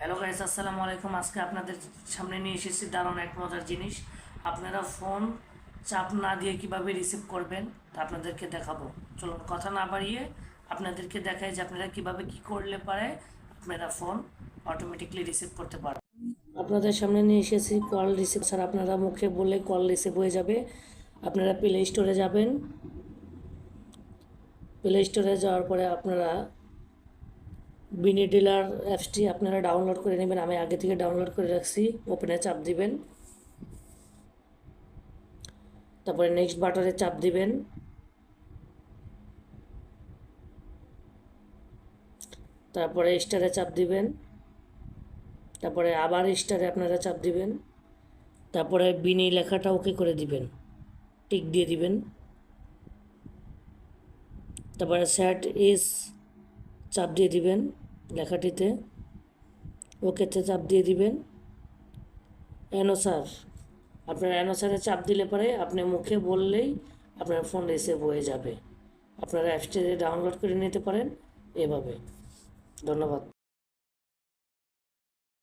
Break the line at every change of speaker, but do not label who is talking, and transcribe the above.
Hello guys, আসসালামু আলাইকুম। আজকে আপনাদের সামনে নিয়ে এসেছি দারুণ এক মজার জিনিস। আপনারা ফোন চাপ না দিয়ে কিভাবে রিসিভ করবেন তা আপনাদেরকে দেখাবো। চলুন কথা না বাড়িয়ে আপনাদেরকে দেখাই যে আপনারা কিভাবে কি করলে পারে আপনারা ফোন অটোমেটিকলি রিসিভ করতে পারেন। আপনাদের সামনে নিয়ে এসেছি কল রিসিভ। স্যার, আপনারা মুখে বললে কল রিসিভ হয়ে যাবে। আপনারা প্লে স্টোরে যাবেন। প্লে স্টোরে যাওয়ার পরে আপনারা বিনি ডিলার অ্যাপসটি আপনারা ডাউনলোড করে নেবেন। আমি আগে থেকে ডাউনলোড করে রাখছি। ওপেনে চাপ দিবেন, তারপরে নেক্সট বাটনে চাপ দিবেন, তারপরে স্টারে চাপ দিবেন, তারপরে আবার স্টারে আপনারা চাপ দিবেন, তারপরে বিনি লেখাটা ওকে করে দিবেন, টিক দিয়ে দিবেন, তারপরে সেট ইজ চাপ দিয়ে দিবেন লেখাটিতে, ওকেতে চাপ দিয়ে দিবেন, অ্যানোসার আপনার অ্যানোসারে চাপ দিলে পরে আপনি মুখে বললেই আপনার ফোন রিসিভ হয়ে যাবে। আপনারা অ্যাপসটি ডাউনলোড করে নিতে পারেন এভাবে। ধন্যবাদ।